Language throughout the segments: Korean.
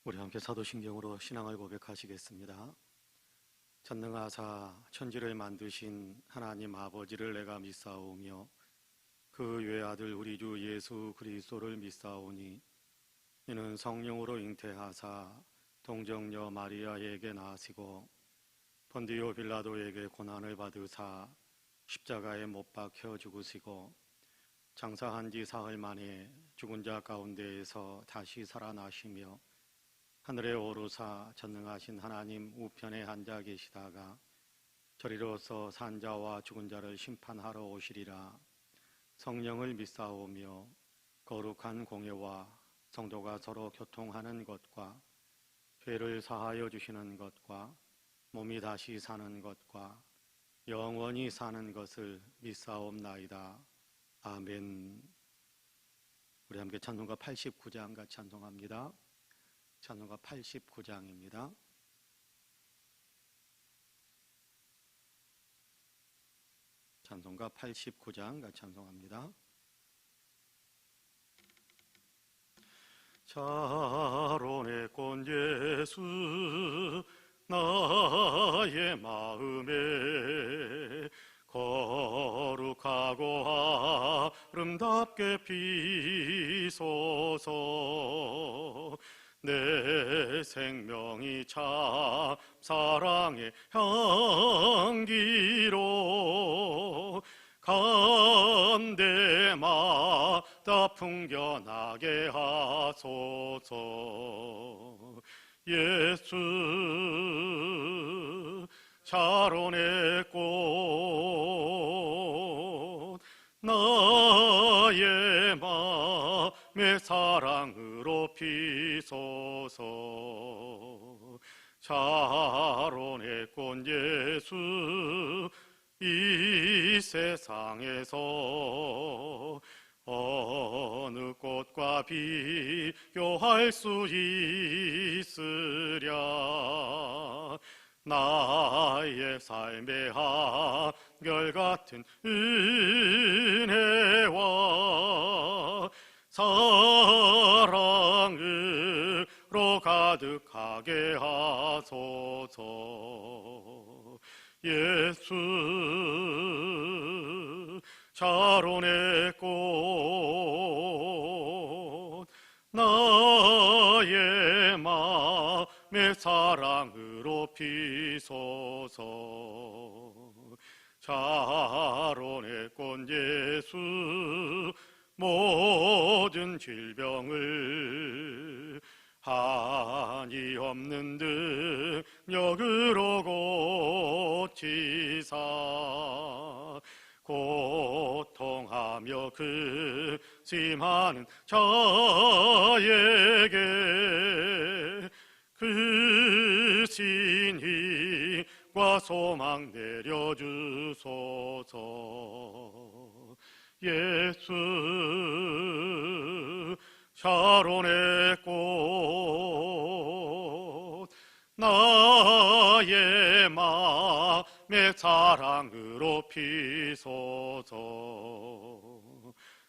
우리 함께 사도신경으로 신앙을 고백하시겠습니다. 전능하사 천지를 만드신 하나님 아버지를 내가 믿사오며 그 외아들 우리 주 예수 그리스도를 믿사오니 이는 성령으로 잉태하사 동정녀 마리아에게 나시고 본디오 빌라도에게 고난을 받으사 십자가에 못 박혀 죽으시고 장사한 지 사흘 만에 죽은 자 가운데에서 다시 살아나시며 하늘에 오르사 전능하신 하나님 우편에 앉아 계시다가 저리로서 산자와 죽은 자를 심판하러 오시리라. 성령을 믿사오며 거룩한 공예와 성도가 서로 교통하는 것과 죄를 사하여 주시는 것과 몸이 다시 사는 것과 영원히 사는 것을 믿사옵나이다. 아멘. 우리 함께 찬송가 89장 같이 찬송합니다. 찬송가 89장입니다. 찬송가 89장 같이 찬송합니다. 자론의 꽃 예수 나의 마음에 거룩하고 아름답게 피소서. 내 생명이 참 사랑의 향기로 간대마다 풍겨나게 하소서. 예수 자론의 꽃 나의 마음의 사랑으로 피소서. 자론의 꽃 예수 이 세상에서 어느 꽃과 비교할 수 있으랴. 나의 삶의 한결같은 은혜와 사랑으로 가득하게 하소서. 예수 자론의 꽃 나의 마음의 사랑으로 피소서. 자론의 꽃 예수 모든 질병을 한이 없는 능력으로 고치사 고통하며 근심하는 자에게 그 신의와 소망 내려주소서. 예수 자론의 꽃 나의 마음의 사랑으로 피소서.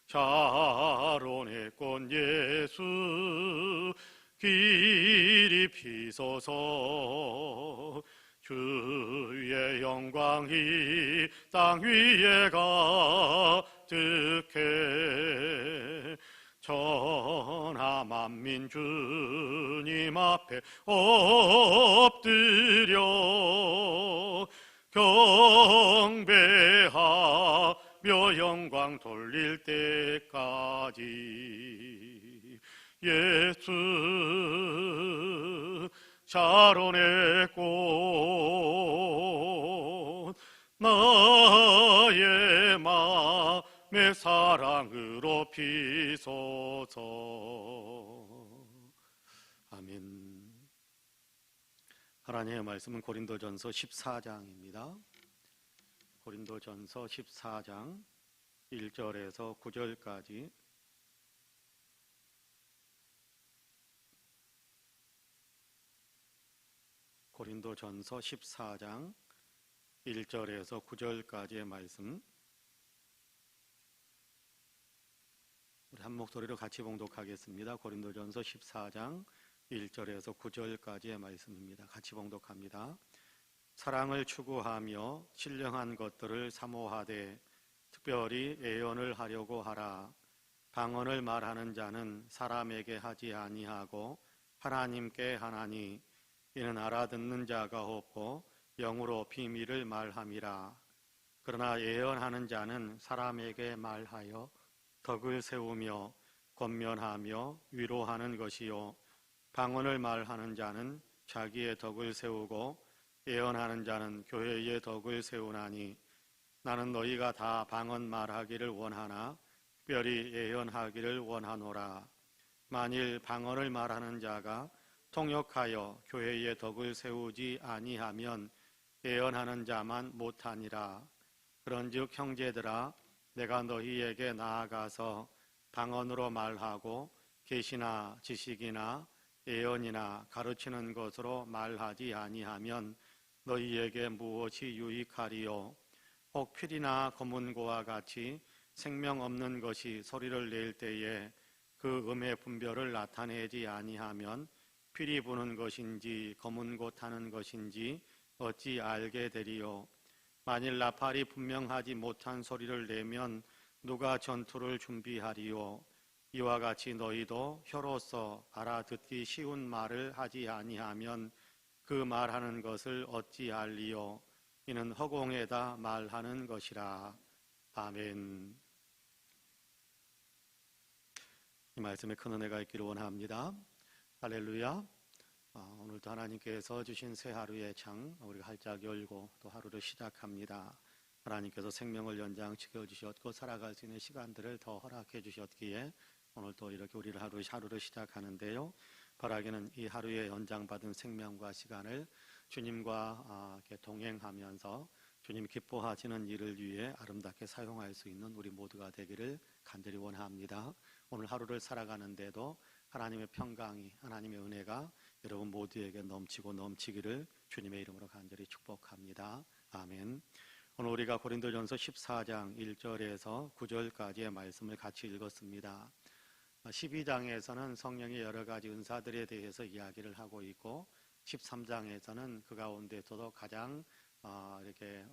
자론의 꽃 예수 길이 피소서. 주의 영광이 땅 위에 가득해 천하 만민 주님 앞에 엎드려 경배하며 영광 돌릴 때까지. 예수 자론의 꽃 나의 마음의 사랑으로 피소서. 아멘. 하나님의 말씀은 고린도전서 14장입니다. 고린도전서 14장 1절에서 9절까지 고린도전서 14장 1절에서 9절까지의 말씀 우리 한 목소리로 같이 봉독하겠습니다. 고린도전서 14장 1절에서 9절까지의 말씀입니다. 같이 봉독합니다. 사랑을 추구하며 신령한 것들을 사모하되 특별히 애언을 하려고 하라. 방언을 말하는 자는 사람에게 하지 아니하고 하나님께 하나니 이는 알아듣는 자가 없고 영으로 비밀을 말함이라. 그러나 예언하는 자는 사람에게 말하여 덕을 세우며 권면하며 위로하는 것이요 방언을 말하는 자는 자기의 덕을 세우고 예언하는 자는 교회의 덕을 세우나니 나는 너희가 다 방언 말하기를 원하나 특별히 예언하기를 원하노라. 만일 방언을 말하는 자가 통역하여 교회의 덕을 세우지 아니하면 예언하는 자만 못하니라. 그런즉 형제들아 내가 너희에게 나아가서 방언으로 말하고 계시나 지식이나 예언이나 가르치는 것으로 말하지 아니하면 너희에게 무엇이 유익하리요? 혹 필이나 검은고와 같이 생명 없는 것이 소리를 낼 때에 그 음의 분별을 나타내지 아니하면 필이 부는 것인지 검은고 타는 것인지 어찌 알게 되리요? 만일 나팔이 분명하지 못한 소리를 내면 누가 전투를 준비하리요? 이와 같이 너희도 혀로서 알아듣기 쉬운 말을 하지 아니하면 그 말하는 것을 어찌 알리요? 이는 허공에다 말하는 것이라. 아멘. 이 말씀에 큰 은혜가 있기를 원합니다. 할렐루야. 오늘도 하나님께서 주신 새 하루의 창 우리가 활짝 열고 또 하루를 시작합니다. 하나님께서 생명을 연장시켜 주셨고 살아갈 수 있는 시간들을 더 허락해 주셨기에 오늘 또 이렇게 우리를 하루를 시작하는데요. 바라기는 이 하루에 연장받은 생명과 시간을 주님과 이렇게 동행하면서 주님 기뻐하시는 일을 위해 아름답게 사용할 수 있는 우리 모두가 되기를 간절히 원합니다. 오늘 하루를 살아가는데도 하나님의 평강이, 하나님의 은혜가 여러분 모두에게 넘치고 넘치기를 주님의 이름으로 간절히 축복합니다. 아멘. 오늘 우리가 고린도전서 14장 1절에서 9절까지의 말씀을 같이 읽었습니다. 12장에서는 성령의 여러 가지 은사들에 대해서 이야기를 하고 있고 13장에서는 그 가운데서도 가장 이렇게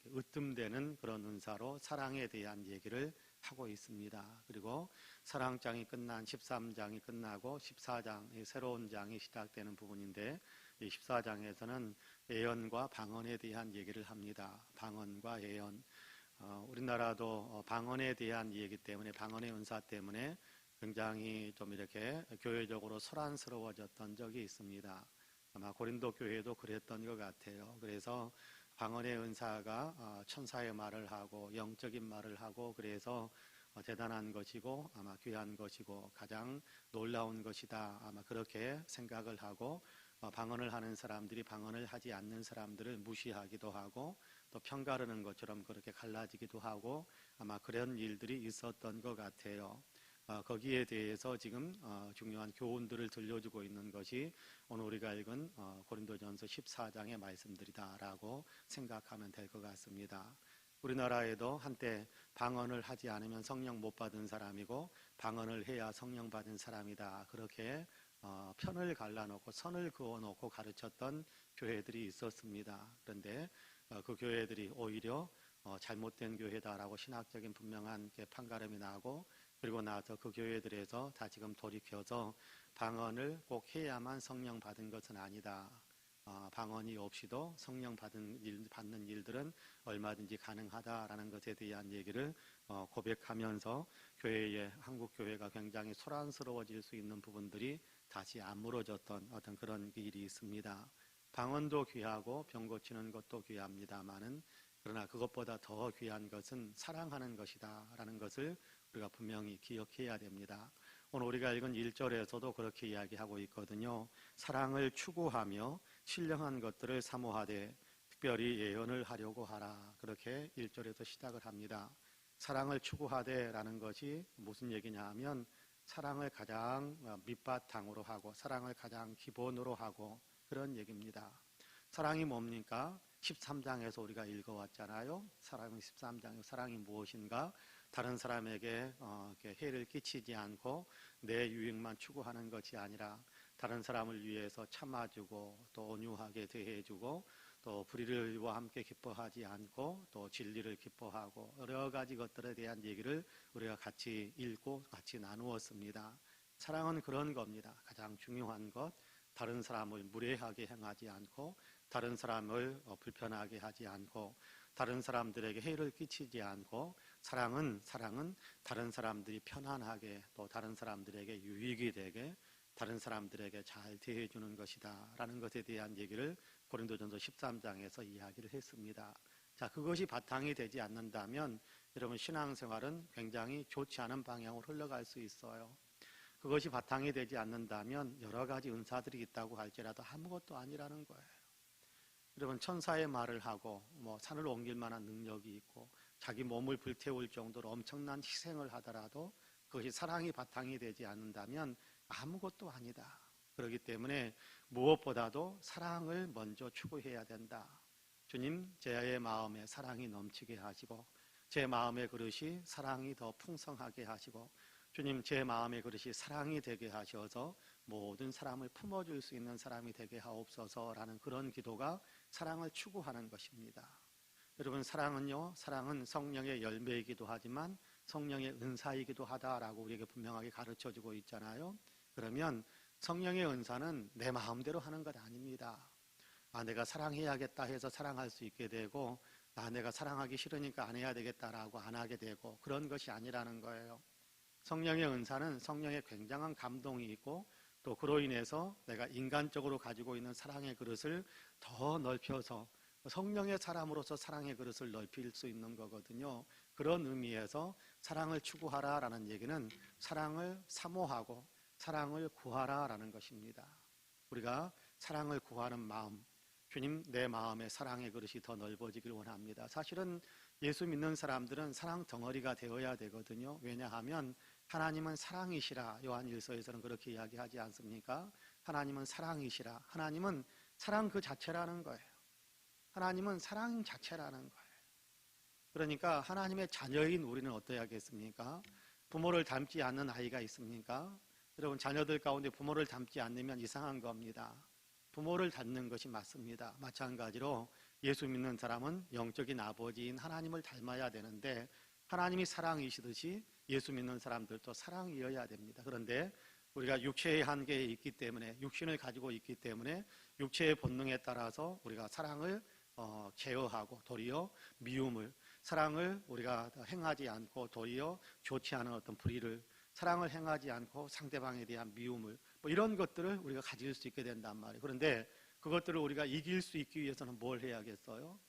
으뜸되는 그런 은사로 사랑에 대한 얘기를 하고 있습니다. 그리고 사랑장이 끝난 13장이 끝나고 14장의 새로운 장이 시작되는 부분인데 이 14장에서는 예언과 방언에 대한 얘기를 합니다. 방언과 예언. 우리나라도 방언에 대한 얘기 때문에 방언의 은사 때문에 굉장히 좀 이렇게 교회적으로 소란스러워졌던 적이 있습니다. 아마 고린도 교회도 그랬던 것 같아요. 그래서 방언의 은사가 천사의 말을 하고 영적인 말을 하고 그래서 대단한 것이고 아마 귀한 것이고 가장 놀라운 것이다. 아마 그렇게 생각을 하고 방언을 하는 사람들이 방언을 하지 않는 사람들을 무시하기도 하고 또 편가르는 것처럼 그렇게 갈라지기도 하고 아마 그런 일들이 있었던 것 같아요. 거기에 대해서 지금 중요한 교훈들을 들려주고 있는 것이 오늘 우리가 읽은 고린도전서 14장의 말씀들이다라고 생각하면 될 것 같습니다. 우리나라에도 한때 방언을 하지 않으면 성령 못 받은 사람이고 방언을 해야 성령 받은 사람이다. 그렇게 편을 갈라놓고 선을 그어놓고 가르쳤던 교회들이 있었습니다. 그런데 그 교회들이 오히려 잘못된 교회다라고 신학적인 분명한 판가름이 나고 그리고 나서 그 교회들에서 다시금 돌이켜서 방언을 꼭 해야만 성령 받은 것은 아니다. 방언이 없이도 성령 받는 일들은 얼마든지 가능하다라는 것에 대한 얘기를 고백하면서 한국 교회가 굉장히 소란스러워질 수 있는 부분들이 다시 아물어졌던 어떤 그런 일이 있습니다. 방언도 귀하고 병 고치는 것도 귀합니다마는 그러나 그것보다 더 귀한 것은 사랑하는 것이다라는 것을 우리가 분명히 기억해야 됩니다. 오늘 우리가 읽은 1절에서도 그렇게 이야기하고 있거든요. 사랑을 추구하며 신령한 것들을 사모하되 특별히 예언을 하려고 하라. 그렇게 1절에서 시작을 합니다. 사랑을 추구하되라는 것이 무슨 얘기냐 하면 사랑을 가장 밑바탕으로 하고 사랑을 가장 기본으로 하고 그런 얘기입니다. 사랑이 뭡니까? 13장에서 우리가 읽어왔잖아요. 사랑이 13장에 사랑이 무엇인가? 다른 사람에게 해를 끼치지 않고 내 유익만 추구하는 것이 아니라 다른 사람을 위해서 참아주고 또 온유하게 대해주고 또 불의와 함께 기뻐하지 않고 또 진리를 기뻐하고 여러 가지 것들에 대한 얘기를 우리가 같이 읽고 같이 나누었습니다. 사랑은 그런 겁니다. 가장 중요한 것, 다른 사람을 무례하게 행하지 않고 다른 사람을 불편하게 하지 않고 다른 사람들에게 해를 끼치지 않고 사랑은 다른 사람들이 편안하게 또 다른 사람들에게 유익이 되게 다른 사람들에게 잘 대해주는 것이다 라는 것에 대한 얘기를 고린도전서 13장에서 이야기를 했습니다. 자, 그것이 바탕이 되지 않는다면 여러분 신앙생활은 굉장히 좋지 않은 방향으로 흘러갈 수 있어요. 그것이 바탕이 되지 않는다면 여러 가지 은사들이 있다고 할지라도 아무것도 아니라는 거예요. 여러분 천사의 말을 하고 산을 옮길 만한 능력이 있고 자기 몸을 불태울 정도로 엄청난 희생을 하더라도 그것이 사랑이 바탕이 되지 않는다면 아무것도 아니다. 그렇기 때문에 무엇보다도 사랑을 먼저 추구해야 된다. 주님, 제 마음에 사랑이 넘치게 하시고 제 마음의 그릇이 사랑이 더 풍성하게 하시고 주님, 제 마음의 그릇이 사랑이 되게 하셔서 모든 사람을 품어줄 수 있는 사람이 되게 하옵소서라는 그런 기도가 사랑을 추구하는 것입니다. 여러분 사랑은 성령의 열매이기도 하지만 성령의 은사이기도 하다라고 우리에게 분명하게 가르쳐주고 있잖아요. 그러면 성령의 은사는 내 마음대로 하는 것 아닙니다. 내가 사랑해야겠다 해서 사랑할 수 있게 되고 내가 사랑하기 싫으니까 안 해야 되겠다라고 안 하게 되고 그런 것이 아니라는 거예요. 성령의 은사는 성령의 굉장한 감동이 있고 또 그로 인해서 내가 인간적으로 가지고 있는 사랑의 그릇을 더 넓혀서 성령의 사람으로서 사랑의 그릇을 넓힐 수 있는 거거든요. 그런 의미에서 사랑을 추구하라라는 얘기는 사랑을 사모하고 사랑을 구하라라는 것입니다. 우리가 사랑을 구하는 마음, 주님 내 마음에 사랑의 그릇이 더 넓어지길 원합니다. 사실은 예수 믿는 사람들은 사랑 덩어리가 되어야 되거든요. 왜냐하면 하나님은 사랑이시라. 요한일서에서는 그렇게 이야기하지 않습니까? 하나님은 사랑이시라. 하나님은 사랑 그 자체라는 거예요. 하나님은 사랑 자체라는 거예요. 그러니까 하나님의 자녀인 우리는 어떠해야겠습니까? 부모를 닮지 않는 아이가 있습니까? 여러분 자녀들 가운데 부모를 닮지 않으면 이상한 겁니다. 부모를 닮는 것이 맞습니다. 마찬가지로 예수 믿는 사람은 영적인 아버지인 하나님을 닮아야 되는데 하나님이 사랑이시듯이 예수 믿는 사람들도 사랑이어야 됩니다. 그런데 우리가 육체의 한계에 있기 때문에 육신을 가지고 있기 때문에 육체의 본능에 따라서 우리가 사랑을 제어하고 도리어 미움을 사랑을 우리가 행하지 않고 도리어 좋지 않은 어떤 불의를 사랑을 행하지 않고 상대방에 대한 미움을 이런 것들을 우리가 가질 수 있게 된단 말이에요. 그런데 그것들을 우리가 이길 수 있기 위해서는 뭘 해야겠어요?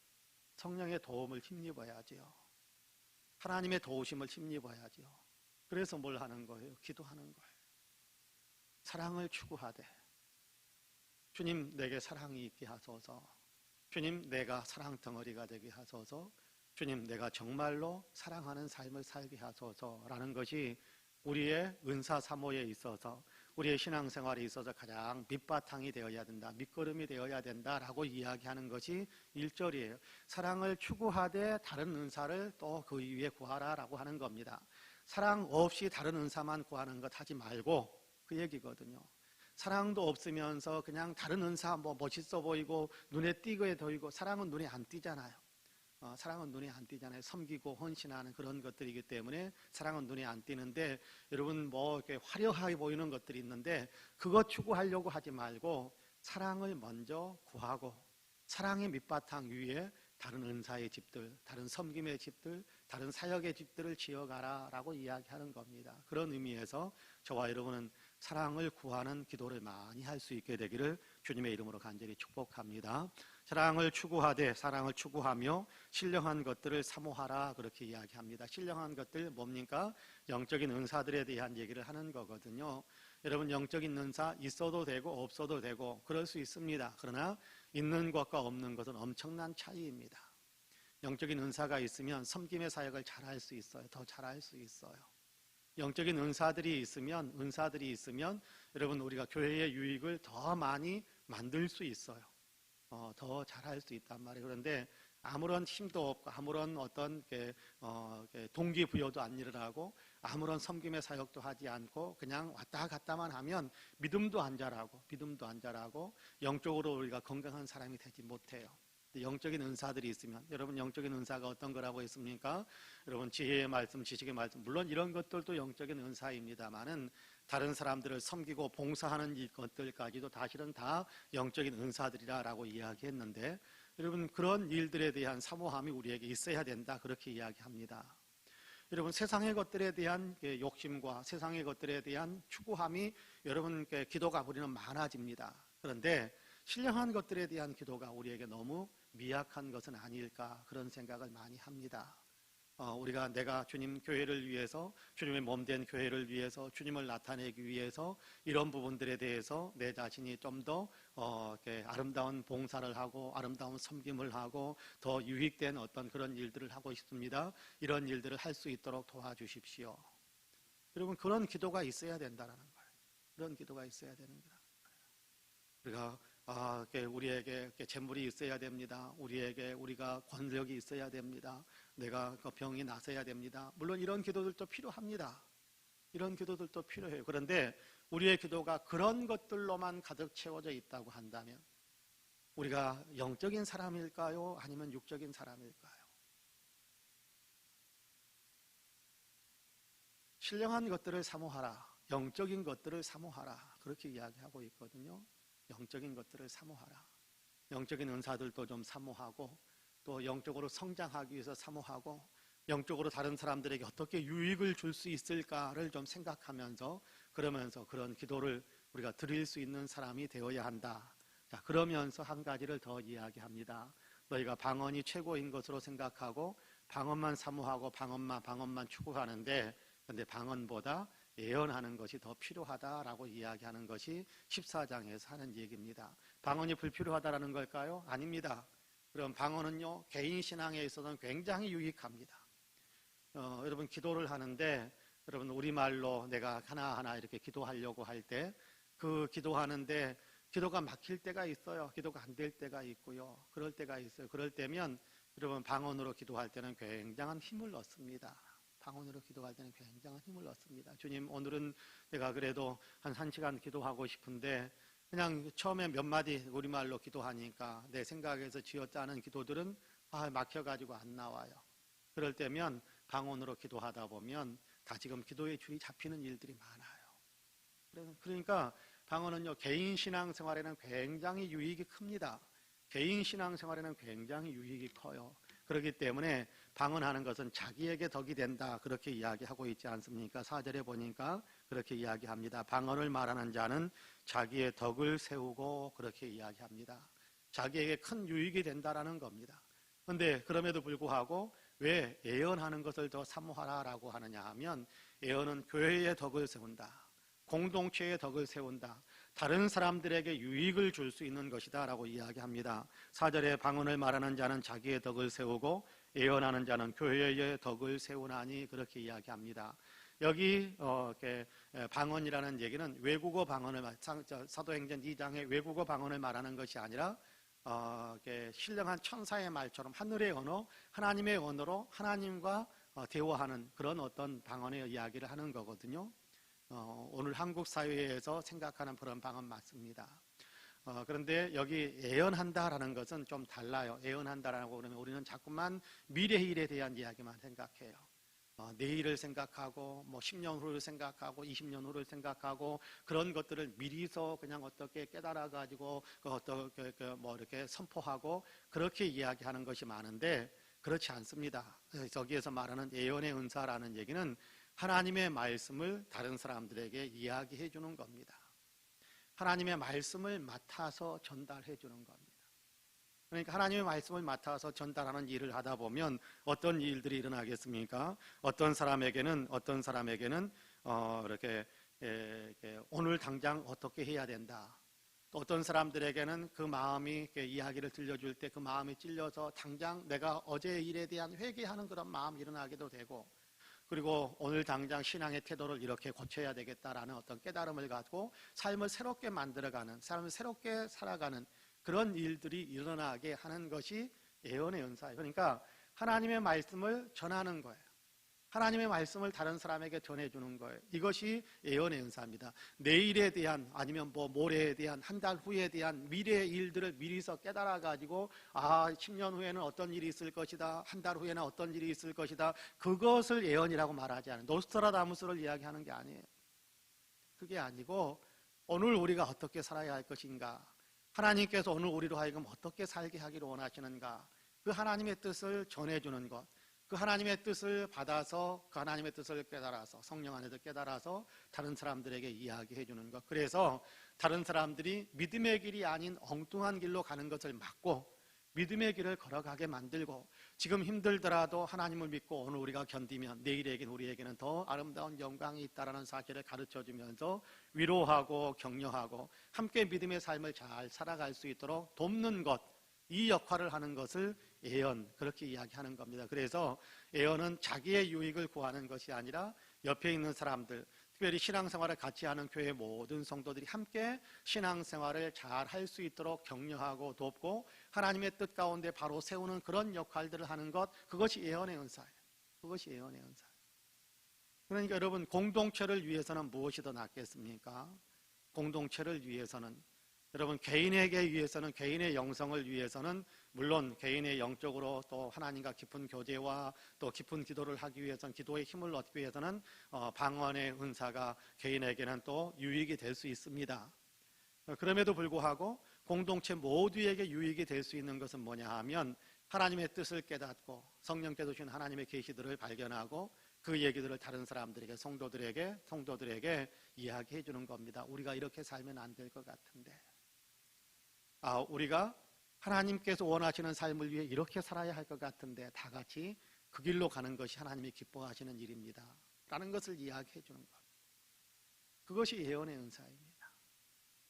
성령의 도움을 힘입어야지요. 하나님의 도우심을 힘입어야지요. 그래서 뭘 하는 거예요? 기도하는 거예요. 사랑을 추구하되 주님 내게 사랑이 있게 하소서. 주님 내가 사랑 덩어리가 되게 하소서. 주님 내가 정말로 사랑하는 삶을 살게 하소서라는 것이 우리의 은사 사모에 있어서 우리의 신앙생활에 있어서 가장 밑바탕이 되어야 된다. 밑거름이 되어야 된다라고 이야기하는 것이 1절이에요. 사랑을 추구하되 다른 은사를 또 그 위에 구하라라고 하는 겁니다. 사랑 없이 다른 은사만 구하는 것 하지 말고 그 얘기거든요. 사랑도 없으면서 그냥 다른 은사 멋있어 보이고 눈에 띄게 보이고 사랑은 눈에 안 띄잖아요. 사랑은 눈에 안 띄잖아요. 섬기고 헌신하는 그런 것들이기 때문에 사랑은 눈에 안 띄는데 여러분 이렇게 화려하게 보이는 것들이 있는데 그것 추구하려고 하지 말고 사랑을 먼저 구하고 사랑의 밑바탕 위에 다른 은사의 집들, 다른 섬김의 집들, 다른 사역의 집들을 지어가라라고 이야기하는 겁니다. 그런 의미에서 저와 여러분은 사랑을 구하는 기도를 많이 할 수 있게 되기를 주님의 이름으로 간절히 축복합니다. 사랑을 추구하되 사랑을 추구하며 신령한 것들을 사모하라 그렇게 이야기합니다. 신령한 것들 뭡니까? 영적인 은사들에 대한 얘기를 하는 거거든요. 여러분 영적인 은사 있어도 되고 없어도 되고 그럴 수 있습니다. 그러나 있는 것과 없는 것은 엄청난 차이입니다. 영적인 은사가 있으면 섬김의 사역을 잘할 수 있어요. 더 잘할 수 있어요. 영적인 은사들이 있으면 여러분 우리가 교회의 유익을 더 많이 만들 수 있어요. 더 잘할 수 있단 말이에요. 그런데 아무런 힘도 없고 아무런 어떤 동기부여도 안 일어나고 아무런 섬김의 사역도 하지 않고 그냥 왔다 갔다만 하면 믿음도 안 자라고 영적으로 우리가 건강한 사람이 되지 못해요. 영적인 은사들이 있으면, 여러분 영적인 은사가 어떤 거라고 했습니까? 여러분 지혜의 말씀, 지식의 말씀, 물론 이런 것들도 영적인 은사입니다만은 다른 사람들을 섬기고 봉사하는 이 것들까지도 사실은 다 영적인 은사들이라고 이야기했는데, 여러분 그런 일들에 대한 사모함이 우리에게 있어야 된다, 그렇게 이야기합니다. 여러분 세상의 것들에 대한 욕심과 세상의 것들에 대한 추구함이 여러분께 기도가 우리는 많아집니다. 그런데 신령한 것들에 대한 기도가 우리에게 너무 미약한 것은 아닐까, 그런 생각을 많이 합니다. 우리가 내가 주님 교회를 위해서, 주님의 몸된 교회를 위해서, 주님을 나타내기 위해서 이런 부분들에 대해서 내 자신이 좀 더 아름다운 봉사를 하고 아름다운 섬김을 하고 더 유익된 어떤 그런 일들을 하고 싶습니다. 이런 일들을 할 수 있도록 도와주십시오. 여러분 그런 기도가 있어야 된다는 거예요. 그런 기도가 있어야 되는 거예요. 우리가 우리에게 재물이 있어야 됩니다. 우리가 권력이 있어야 됩니다. 내가 병이 나서야 됩니다. 물론 이런 기도들도 필요합니다. 이런 기도들도 필요해요. 그런데 우리의 기도가 그런 것들로만 가득 채워져 있다고 한다면 우리가 영적인 사람일까요? 아니면 육적인 사람일까요? 신령한 것들을 사모하라, 영적인 것들을 사모하라, 그렇게 이야기하고 있거든요. 영적인 것들을 사모하라. 영적인 은사들도 좀 사모하고, 또 영적으로 성장하기 위해서 사모하고, 영적으로 다른 사람들에게 어떻게 유익을 줄 수 있을까를 좀 생각하면서, 그러면서 그런 기도를 우리가 드릴 수 있는 사람이 되어야 한다. 자, 그러면서 한 가지를 더 이야기합니다. 너희가 방언이 최고인 것으로 생각하고 방언만 사모하고 방언만 추구하는데, 그런데 방언보다 예언하는 것이 더 필요하다라고 이야기하는 것이 14장에서 하는 얘기입니다. 방언이 불필요하다라는 걸까요? 아닙니다. 그럼 방언은요, 개인 신앙에 있어서는 굉장히 유익합니다. 여러분 기도를 하는데, 여러분 우리말로 내가 하나하나 이렇게 기도하려고 할 때 그 기도하는데 기도가 막힐 때가 있어요. 기도가 안 될 때가 있고요. 그럴 때가 있어요. 그럴 때면 여러분 방언으로 기도할 때는 굉장한 힘을 얻습니다. 방언으로 기도할 때는 굉장한 힘을 얻습니다. 주님, 오늘은 내가 그래도 한 1시간 기도하고 싶은데 그냥 처음에 몇 마디 우리말로 기도하니까 내 생각에서 쥐어짜는 기도들은 막혀가지고 안 나와요. 그럴 때면 방언으로 기도하다 보면 다시금 기도의 줄이 잡히는 일들이 많아요. 그러니까 방언은요, 개인 신앙생활에는 굉장히 유익이 큽니다. 개인 신앙생활에는 굉장히 유익이 커요. 그렇기 때문에 방언하는 것은 자기에게 덕이 된다, 그렇게 이야기하고 있지 않습니까? 4절에 보니까 그렇게 이야기합니다. 방언을 말하는 자는 자기의 덕을 세우고, 그렇게 이야기합니다. 자기에게 큰 유익이 된다라는 겁니다. 그런데 그럼에도 불구하고 왜 예언하는 것을 더 사모하라라고 하느냐 하면, 예언은 교회의 덕을 세운다, 공동체의 덕을 세운다, 다른 사람들에게 유익을 줄 수 있는 것이다 라고 이야기합니다. 4절에 방언을 말하는 자는 자기의 덕을 세우고 예언하는 자는 교회의 덕을 세우나니, 그렇게 이야기합니다. 여기 방언이라는 얘기는 외국어 방언을, 사도행전 2장의 외국어 방언을 말하는 것이 아니라 신령한 천사의 말처럼 하늘의 언어, 하나님의 언어로 하나님과 대화하는 그런 어떤 방언의 이야기를 하는 거거든요. 오늘 한국 사회에서 생각하는 그런 방언 맞습니다. 그런데 여기 예언한다라는 것은 좀 달라요. 예언한다라고 그러면 우리는 자꾸만 미래 일에 대한 이야기만 생각해요. 내일을 생각하고, 10년 후를 생각하고, 20년 후를 생각하고, 그런 것들을 미리서 그냥 어떻게 깨달아가지고, 어떻게 이렇게 선포하고, 그렇게 이야기하는 것이 많은데, 그렇지 않습니다. 저기에서 말하는 예언의 은사라는 얘기는 하나님의 말씀을 다른 사람들에게 이야기해 주는 겁니다. 하나님의 말씀을 맡아서 전달해 주는 겁니다. 그러니까 하나님의 말씀을 맡아서 전달하는 일을 하다 보면 어떤 일들이 일어나겠습니까? 어떤 사람에게는 이렇게 오늘 당장 어떻게 해야 된다. 또 어떤 사람들에게는 그 마음이 이야기를 들려줄 때 그 마음이 찔려서 당장 내가 어제의 일에 대한 회개하는 그런 마음이 일어나기도 되고, 그리고 오늘 당장 신앙의 태도를 이렇게 고쳐야 되겠다라는 어떤 깨달음을 갖고 삶을 새롭게 만들어가는, 삶을 새롭게 살아가는 그런 일들이 일어나게 하는 것이 예언의 은사예요. 그러니까 하나님의 말씀을 전하는 거예요. 하나님의 말씀을 다른 사람에게 전해주는 거예요. 이것이 예언의 은사입니다. 내일에 대한, 아니면 모레에 대한, 한 달 후에 대한 미래의 일들을 미리서 깨달아가지고 10년 후에는 어떤 일이 있을 것이다, 한 달 후에는 어떤 일이 있을 것이다, 그것을 예언이라고 말하지 않아요. 노스트라다무스를 이야기하는 게 아니에요. 그게 아니고 오늘 우리가 어떻게 살아야 할 것인가, 하나님께서 오늘 우리로 하여금 어떻게 살게 하기를 원하시는가, 그 하나님의 뜻을 전해주는 것, 그 하나님의 뜻을 받아서 그 하나님의 뜻을 깨달아서 성령 안에서 깨달아서 다른 사람들에게 이야기해 주는 것. 그래서 다른 사람들이 믿음의 길이 아닌 엉뚱한 길로 가는 것을 막고 믿음의 길을 걸어가게 만들고, 지금 힘들더라도 하나님을 믿고 오늘 우리가 견디면 우리에게는 더 아름다운 영광이 있다는 사실을 가르쳐주면서 위로하고 격려하고 함께 믿음의 삶을 잘 살아갈 수 있도록 돕는 것, 이 역할을 하는 것을 예언, 그렇게 이야기하는 겁니다. 그래서 예언은 자기의 유익을 구하는 것이 아니라 옆에 있는 사람들, 특별히 신앙생활을 같이 하는 교회 모든 성도들이 함께 신앙생활을 잘 할 수 있도록 격려하고 돕고 하나님의 뜻 가운데 바로 세우는 그런 역할들을 하는 것, 그것이 예언의 은사예요. 그것이 예언의 은사예요. 그러니까 여러분, 공동체를 위해서는 무엇이 더 낫겠습니까? 공동체를 위해서는, 여러분, 개인에게 위해서는, 개인의 영성을 위해서는, 물론 개인의 영적으로 또 하나님과 깊은 교제와 또 깊은 기도를 하기 위해서는, 기도의 힘을 얻기 위해서는 방언의 은사가 개인에게는 또 유익이 될 수 있습니다. 그럼에도 불구하고 공동체 모두에게 유익이 될 수 있는 것은 뭐냐 하면, 하나님의 뜻을 깨닫고 성령께서 주신 하나님의 계시들을 발견하고 그 얘기들을 다른 사람들에게, 성도들에게 이야기해 주는 겁니다. 우리가 이렇게 살면 안 될 것 같은데, 우리가 하나님께서 원하시는 삶을 위해 이렇게 살아야 할 것 같은데, 다 같이 그 길로 가는 것이 하나님이 기뻐하시는 일입니다 라는 것을 이야기해 주는 것, 그것이 예언의 은사입니다.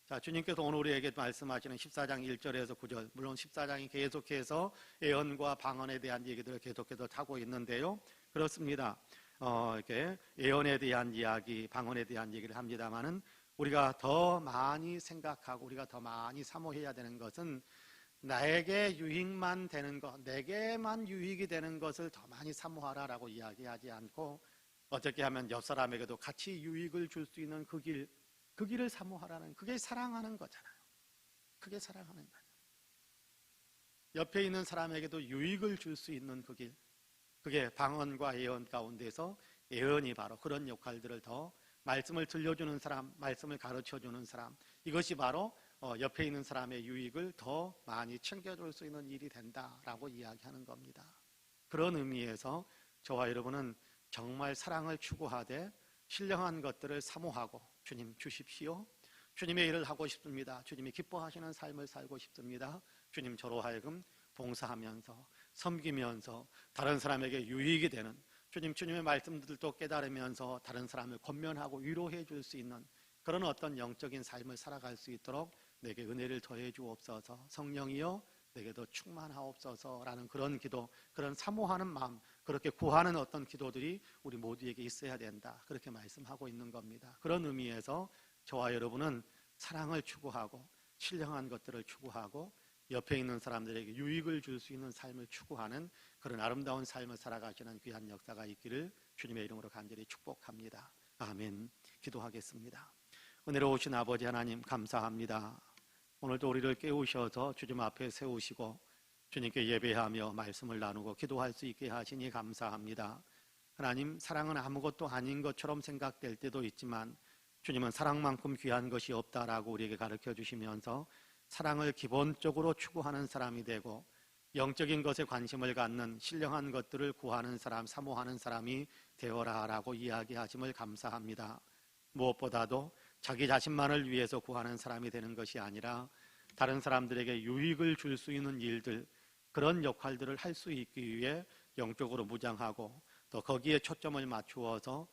자, 주님께서 오늘 우리에게 말씀하시는 14장 1절에서 9절, 물론 14장이 계속해서 예언과 방언에 대한 얘기들을 계속해서 하고 있는데요, 그렇습니다. 이렇게 예언에 대한 이야기, 방언에 대한 얘기를 합니다만은, 우리가 더 많이 생각하고 우리가 더 많이 사모해야 되는 것은 나에게 유익만 되는 것, 내게만 유익이 되는 것을 더 많이 사모하라라고 이야기하지 않고, 어떻게 하면 옆 사람에게도 같이 유익을 줄 수 있는 그 길을 사모하라는, 그게 사랑하는 거잖아요. 그게 사랑하는 거잖아요. 옆에 있는 사람에게도 유익을 줄 수 있는 그 길, 그게 방언과 예언 가운데서 예언이 바로 그런 역할들을 더, 말씀을 들려주는 사람, 말씀을 가르쳐주는 사람, 이것이 바로 옆에 있는 사람의 유익을 더 많이 챙겨줄 수 있는 일이 된다라고 이야기하는 겁니다. 그런 의미에서 저와 여러분은 정말 사랑을 추구하되 신령한 것들을 사모하고, 주님 주십시오, 주님의 일을 하고 싶습니다, 주님이 기뻐하시는 삶을 살고 싶습니다, 주님 저로 하여금 봉사하면서 섬기면서 다른 사람에게 유익이 되는, 주님의 말씀들도 깨달으면서 다른 사람을 권면하고 위로해 줄 수 있는 그런 어떤 영적인 삶을 살아갈 수 있도록 내게 은혜를 더해 주옵소서, 성령이여 내게도 충만하옵소서라는 그런 기도, 그런 사모하는 마음, 그렇게 구하는 어떤 기도들이 우리 모두에게 있어야 된다, 그렇게 말씀하고 있는 겁니다. 그런 의미에서 저와 여러분은 사랑을 추구하고 신령한 것들을 추구하고 옆에 있는 사람들에게 유익을 줄 수 있는 삶을 추구하는 그런 아름다운 삶을 살아가시는 귀한 역사가 있기를 주님의 이름으로 간절히 축복합니다. 아멘. 기도하겠습니다. 은혜로우신 아버지 하나님, 감사합니다. 오늘도 우리를 깨우셔서 주님 앞에 세우시고 주님께 예배하며 말씀을 나누고 기도할 수 있게 하시니 감사합니다. 하나님, 사랑은 아무것도 아닌 것처럼 생각될 때도 있지만 주님은 사랑만큼 귀한 것이 없다라고 우리에게 가르쳐 주시면서 사랑을 기본적으로 추구하는 사람이 되고 영적인 것에 관심을 갖는, 신령한 것들을 구하는 사람, 사모하는 사람이 되어라라고 이야기하심을 감사합니다. 무엇보다도 자기 자신만을 위해서 구하는 사람이 되는 것이 아니라 다른 사람들에게 유익을 줄 수 있는 일들, 그런 역할들을 할 수 있기 위해 영적으로 무장하고 또 거기에 초점을 맞추어서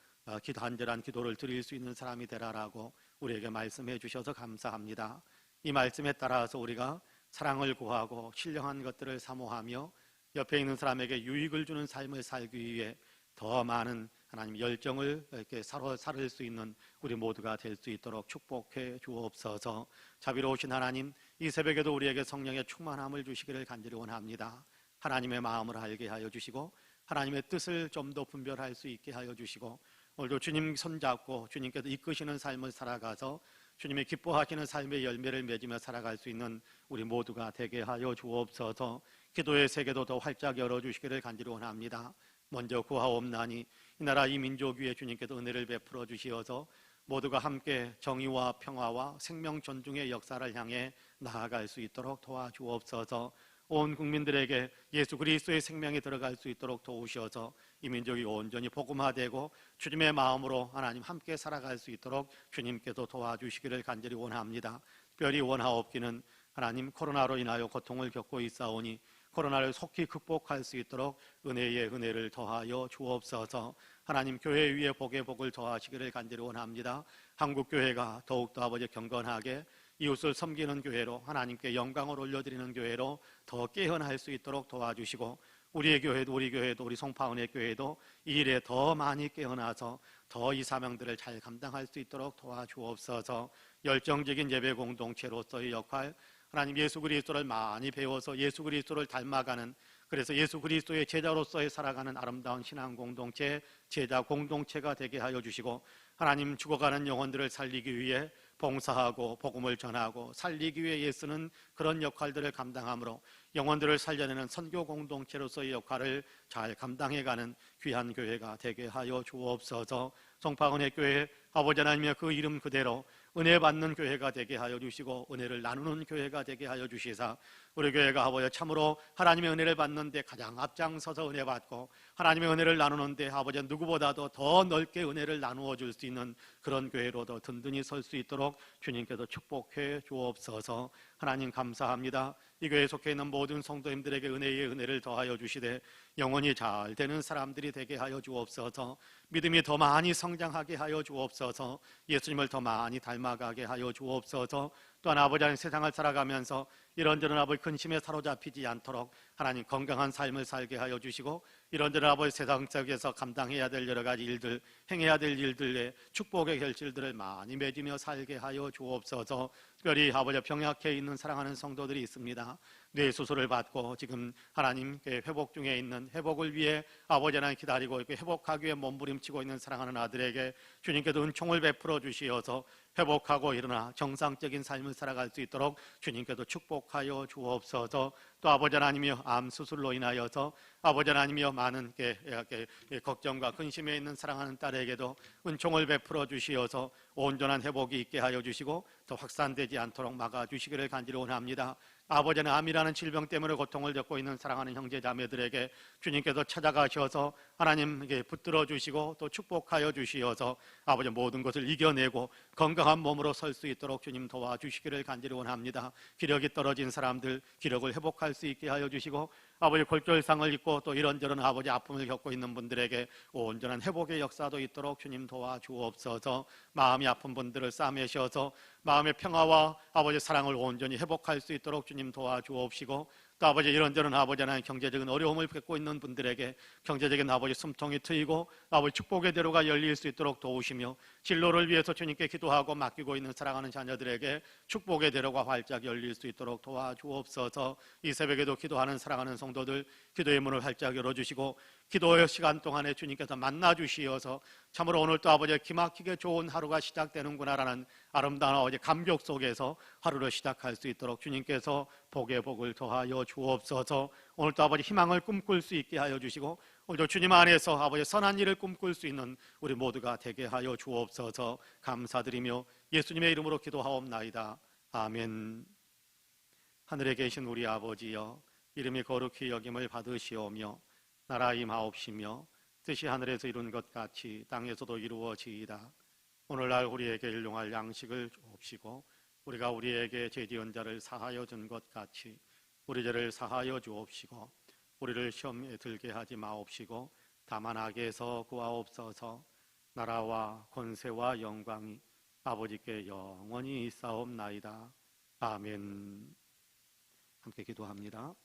간절한 기도를 드릴 수 있는 사람이 되라라고 우리에게 말씀해 주셔서 감사합니다. 이 말씀에 따라서 우리가 사랑을 구하고 신령한 것들을 사모하며 옆에 있는 사람에게 유익을 주는 삶을 살기 위해 더 많은 하나님 열정을 이렇게 살을 수 있는 우리 모두가 될 수 있도록 축복해 주옵소서. 자비로우신 하나님, 이 새벽에도 우리에게 성령의 충만함을 주시기를 간절히 원합니다. 하나님의 마음을 알게 하여 주시고 하나님의 뜻을 좀 더 분별할 수 있게 하여 주시고, 오늘도 주님 손잡고 주님께서 이끄시는 삶을 살아가서 주님의 기뻐하시는 삶의 열매를 맺으며 살아갈 수 있는 우리 모두가 되게 하여 주옵소서. 기도의 세계도 더 활짝 열어주시기를 간절히 원합니다. 먼저 구하옵나니 이 나라 이 민족 위에 주님께서 은혜를 베풀어 주시어서 모두가 함께 정의와 평화와 생명 존중의 역사를 향해 나아갈 수 있도록 도와주옵소서. 온 국민들에게 예수 그리스도의 생명이 들어갈 수 있도록 도우셔서 이 민족이 온전히 복음화되고 주님의 마음으로 하나님 함께 살아갈 수 있도록 주님께서 도와주시기를 간절히 원합니다. 특별히 원하옵기는 하나님 코로나로 인하여 고통을 겪고 있사오니 코로나를 속히 극복할 수 있도록 은혜의 은혜를 더하여 주옵소서. 하나님 교회 위에 복의 복을 더하시기를 간절히 원합니다. 한국교회가 더욱더 아버지 경건하게 이웃을 섬기는 교회로, 하나님께 영광을 올려드리는 교회로 더 깨어날 수 있도록 도와주시고, 우리의 교회도 우리 송파은의 교회도 이 일에 더 많이 깨어나서 더 이 사명들을 잘 감당할 수 있도록 도와주옵소서. 열정적인 예배 공동체로서의 역할, 하나님 예수 그리스도를 많이 배워서 예수 그리스도를 닮아가는, 그래서 예수 그리스도의 제자로서의 살아가는 아름다운 신앙 공동체, 제자 공동체가 되게 하여 주시고, 하나님 죽어가는 영혼들을 살리기 위해 봉사하고 복음을 전하고 살리기 위해 애쓰는 그런 역할들을 감당함으로 영혼들을 살려내는 선교 공동체로서의 역할을 잘 감당해가는 귀한 교회가 되게 하여 주옵소서. 송파은혜 교회 아버지 하나님의 그 이름 그대로 은혜 받는 교회가 되게 하여 주시고 은혜를 나누는 교회가 되게 하여 주시사 우리 교회가 아버지 참으로 하나님의 은혜를 받는 데 가장 앞장서서 은혜 받고 하나님의 은혜를 나누는 데 아버지 누구보다도 더 넓게 은혜를 나누어 줄 수 있는 그런 교회로 더 든든히 설 수 있도록 주님께서 축복해 주옵소서. 하나님 감사합니다. 이 교회에 속해 있는 모든 성도님들에게 은혜의 은혜를 더하여 주시되 영혼이 잘 되는 사람들이 되게 하여 주옵소서. 믿음이 더 많이 성장하게 하여 주옵소서. 예수님을 더 많이 닮아가게 하여 주옵소서. 또한 아버지 하나님 세상을 살아가면서 이런저런 아버지 근심에 사로잡히지 않도록 하나님 건강한 삶을 살게 하여 주시고 이런저런 아버지 세상 속에서 감당해야 될 여러 가지 일들, 행해야 될 일들의 축복의 결실들을 많이 맺으며 살게 하여 주옵소서. 특별히 아버지 병약해 있는 사랑하는 성도들이 있습니다. 뇌 수술을 받고 지금 하나님께 회복 중에 있는, 회복을 위해 아버지 하나님 기다리고 있고 회복하기 위해 몸부림치고 있는 사랑하는 아들에게 주님께서 은총을 베풀어 주시어서 회복하고 일어나 정상적인 삶을 살아갈 수 있도록 주님께서 축복하여 주옵소서. 또 아버지 하나님이여 암 수술로 인하여서 아버지 하나님이여 많은 걱정과 근심에 있는 사랑하는 딸에게도 은총을 베풀어 주시어서 온전한 회복이 있게 하여 주시고 더 확산되지 않도록 막아주시기를 간절히 원합니다. 아버지는 암이라는 질병 때문에 고통을 겪고 있는 사랑하는 형제 자매들에게 주님께서 찾아가셔서 하나님께 붙들어 주시고 또 축복하여 주시어서 아버지 모든 것을 이겨내고 건강한 몸으로 설 수 있도록 주님 도와주시기를 간절히 원합니다. 기력이 떨어진 사람들 기력을 회복할 수 있게 하여 주시고 아버지 골절상을 입고 또 이런저런 아버지 아픔을 겪고 있는 분들에게 온전한 회복의 역사도 있도록 주님 도와주옵소서. 마음이 아픈 분들을 싸매셔서 마음의 평화와 아버지 사랑을 온전히 회복할 수 있도록 주님 도와주옵시고 또 아버지 이런저런 아버지 하나님 경제적인 어려움을 겪고 있는 분들에게 경제적인 아버지 숨통이 트이고 아버지 축복의 대로가 열릴 수 있도록 도우시며 진로를 위해서 주님께 기도하고 맡기고 있는 사랑하는 자녀들에게 축복의 대로가 활짝 열릴 수 있도록 도와주옵소서. 이 새벽에도 기도하는 사랑하는 성도들 기도의 문을 활짝 열어주시고 기도의 시간 동안에 주님께서 만나주시어서 참으로 오늘 또 아버지 기막히게 좋은 하루가 시작되는구나라는 아름다운 아버지 감격 속에서 하루를 시작할 수 있도록 주님께서 복의 복을 더하여 주옵소서. 오늘 또 아버지 희망을 꿈꿀 수 있게 하여 주시고 오늘도 주님 안에서 아버지 선한 일을 꿈꿀 수 있는 우리 모두가 되게 하여 주옵소서. 감사드리며 예수님의 이름으로 기도하옵나이다. 아멘. 하늘에 계신 우리 아버지여 이름이 거룩히 여김을 받으시오며 나라 임하옵시며 뜻이 하늘에서 이룬 것 같이 땅에서도 이루어지이다. 오늘날 우리에게 일용할 양식을 주옵시고 우리가 우리에게 죄지은 자를 사하여 준 것 같이 우리 죄를 사하여 주옵시고 우리를 시험에 들게 하지 마옵시고 다만 악에서 구하옵소서. 나라와 권세와 영광이 아버지께 영원히 있사옵나이다. 아멘. 함께 기도합니다.